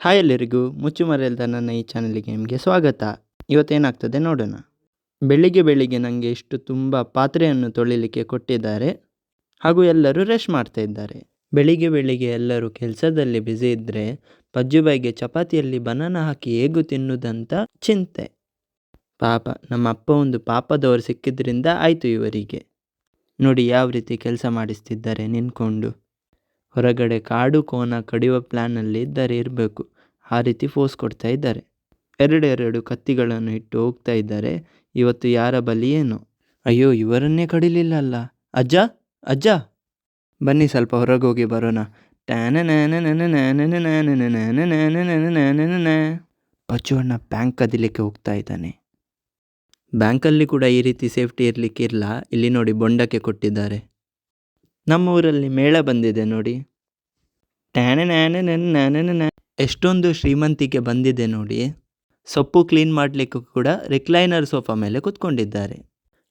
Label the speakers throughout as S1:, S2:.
S1: Hi ಎಲ್ಲರಿಗೂ, ಮುಚ್ಚುಮರೆಯಲ್ದ ನನ್ನ ಈ ಚಾನಲಿಗೆ ನಿಮಗೆ ಸ್ವಾಗತ. ಇವತ್ತೇನಾಗ್ತದೆ ನೋಡೋಣ. ಬೆಳಿಗ್ಗೆ ನನಗೆ ಇಷ್ಟು ತುಂಬ ಪಾತ್ರೆಯನ್ನು ತೊಳಿಲಿಕ್ಕೆ ಕೊಟ್ಟಿದ್ದಾರೆ ಹಾಗೂ ಎಲ್ಲರೂ ರೆಸ್ಟ್ ಮಾಡ್ತಾ ಇದ್ದಾರೆ. ಬೆಳಿಗ್ಗೆ ಎಲ್ಲರೂ ಕೆಲಸದಲ್ಲಿ ಬ್ಯುಸಿ ಇದ್ದರೆ ಪಜ್ಜುಬಾಯಿಗೆ ಚಪಾತಿಯಲ್ಲಿ ಬನಾನಾ ಹಾಕಿ ಹೇಗೂ ತಿನ್ನುವುದಂತ ಚಿಂತೆ. ಪಾಪ ನಮ್ಮ ಅಪ್ಪ ಒಂದು ಪಾಪದವರು ಸಿಕ್ಕಿದ್ರಿಂದ ಆಯಿತು ಇವರಿಗೆ. ನೋಡಿ ಯಾವ ರೀತಿ ಕೆಲಸ ಮಾಡಿಸ್ತಿದ್ದಾರೆ ನಿಂತ್ಕೊಂಡು. ಹೊರಗಡೆ ಕಾಡು ಕೋನ ಕಡಿಯುವ ಪ್ಲ್ಯಾನಲ್ಲಿ ಇದ್ದಾರೆ ಇರಬೇಕು. ಆ ರೀತಿ ಫೋರ್ಸ್ ಕೊಡ್ತಾ ಇದ್ದಾರೆ. ಎರಡೆರಡು ಕತ್ತಿಗಳನ್ನು ಇಟ್ಟು ಹೋಗ್ತಾ ಇದ್ದಾರೆ. ಇವತ್ತು ಯಾರ ಬಲಿ ಏನೋ. ಅಯ್ಯೋ, ಇವರನ್ನೇ ಕಡಿಲಿಲ್ಲ ಅಲ್ಲ. ಅಜ್ಜ ಅಜ್ಜ ಬನ್ನಿ ಸ್ವಲ್ಪ ಹೊರಗೆ ಹೋಗಿ ಬರೋಣ. ಪಚ್ಚು ಅಣ್ಣ ಬ್ಯಾಂಕ್ ಕದಿಲಿಕ್ಕೆ ಹೋಗ್ತಾ ಇದ್ದಾನೆ. ಬ್ಯಾಂಕಲ್ಲಿ ಕೂಡ ಈ ರೀತಿ ಸೇಫ್ಟಿ ಇರಲಿಕ್ಕಿಲ್ಲ. ಇಲ್ಲಿ ನೋಡಿ ಬೊಂಡಕ್ಕೆ ಕೊಟ್ಟಿದ್ದಾರೆ. ನಮ್ಮ ಊರಲ್ಲಿ ಮೇಳ ಬಂದಿದೆ ನೋಡಿ. ಎಷ್ಟೊಂದು ಶ್ರೀಮಂತಿಕೆ ಬಂದಿದೆ ನೋಡಿ. ಸೊಪ್ಪು ಕ್ಲೀನ್ ಮಾಡಲಿಕ್ಕೂ ಕೂಡ ರಿಕ್ಲೈನರ್ ಸೋಫಾ ಮೇಲೆ ಕೂತ್ಕೊಂಡಿದ್ದಾರೆ.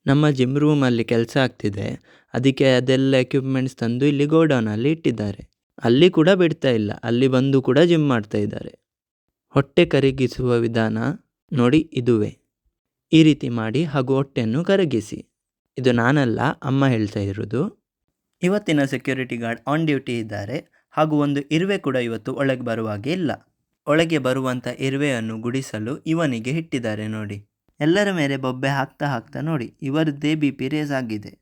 S1: ನಮ್ಮ ಜಿಮ್ ರೂಮಲ್ಲಿ ಕೆಲಸ ಆಗ್ತಿದೆ, ಅದಕ್ಕೆ ಅದೆಲ್ಲ ಎಕ್ವಿಪ್ಮೆಂಟ್ಸ್ ತಂದು ಇಲ್ಲಿ ಗೋಡೌನಲ್ಲಿ ಇಟ್ಟಿದ್ದಾರೆ. ಅಲ್ಲಿ ಕೂಡ ಬಿಡ್ತಾ ಇಲ್ಲ, ಅಲ್ಲಿ ಬಂದು ಕೂಡ ಜಿಮ್ ಮಾಡ್ತಾ ಇದ್ದಾರೆ. ಹೊಟ್ಟೆ ಕರಗಿಸುವ ವಿಧಾನ ನೋಡಿ ಇದುವೇ. ಈ ರೀತಿ ಮಾಡಿ ಹಾಗೂ ಹೊಟ್ಟೆಯನ್ನು ಕರಗಿಸಿ. ಇದು ನಾನಲ್ಲ, ಅಮ್ಮ ಹೇಳ್ತಾ ಇರೋದು. ಇವತ್ತಿನ ಸೆಕ್ಯೂರಿಟಿ ಗಾರ್ಡ್ ಆನ್ ಡ್ಯೂಟಿ ಇದ್ದಾರೆ ಹಾಗೂ ಒಂದು ಇರುವೆ ಕೂಡ ಇವತ್ತು ಒಳಗೆ ಬರುವಾಗೆ ಇಲ್ಲ. ಒಳಗೆ ಬರುವಂಥ ಇರುವೆಯನ್ನು ಗುಡಿಸಲು ಇವನಿಗೆ ಇಟ್ಟಿದ್ದಾರೆ ನೋಡಿ. ಎಲ್ಲರ ಮೇಲೆ ಬೊಬ್ಬೆ ಹಾಕ್ತಾ ನೋಡಿ ಇವರದ್ದೇ BP ರೇಸ್ ಆಗಿದೆ.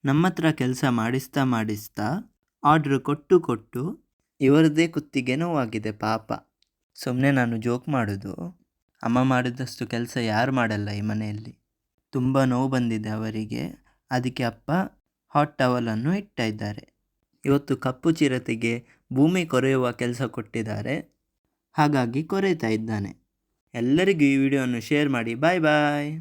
S1: ನಮ್ಮ ಹತ್ರ ಕೆಲಸ ಮಾಡಿಸ್ತಾ ಆರ್ಡ್ರ್ ಕೊಟ್ಟು ಇವರದ್ದೇ ಕುತ್ತಿಗೆ ನೋವಾಗಿದೆ ಪಾಪ. ಸುಮ್ಮನೆ ನಾನು ಜೋಕ್ ಮಾಡೋದು. ಅಮ್ಮ ಮಾಡಿದಷ್ಟು ಕೆಲಸ ಯಾರು ಮಾಡಲ್ಲ ಈ ಮನೆಯಲ್ಲಿ. ತುಂಬ ನೋವು ಬಂದಿದೆ ಅವರಿಗೆ, ಅದಕ್ಕೆ ಅಪ್ಪ ಹಾಟ್ ಟವಲನ್ನು ಇಡ್ತಾ ಇದ್ದಾರೆ. ಇವತ್ತು ಕಪ್ಪು ಚಿರತೆಗೆ ಭೂಮಿ ಕೊರೆಯುವ ಕೆಲಸ ಕೊಟ್ಟಿದ್ದಾರೆ, ಹಾಗಾಗಿ ಕೊರೆಯುತ್ತಾ ಇದ್ದಾನೆ. ಎಲ್ಲರಿಗೂ ಈ ವಿಡಿಯೋವನ್ನು ಶೇರ್ ಮಾಡಿ. ಬಾಯ್ ಬಾಯ್.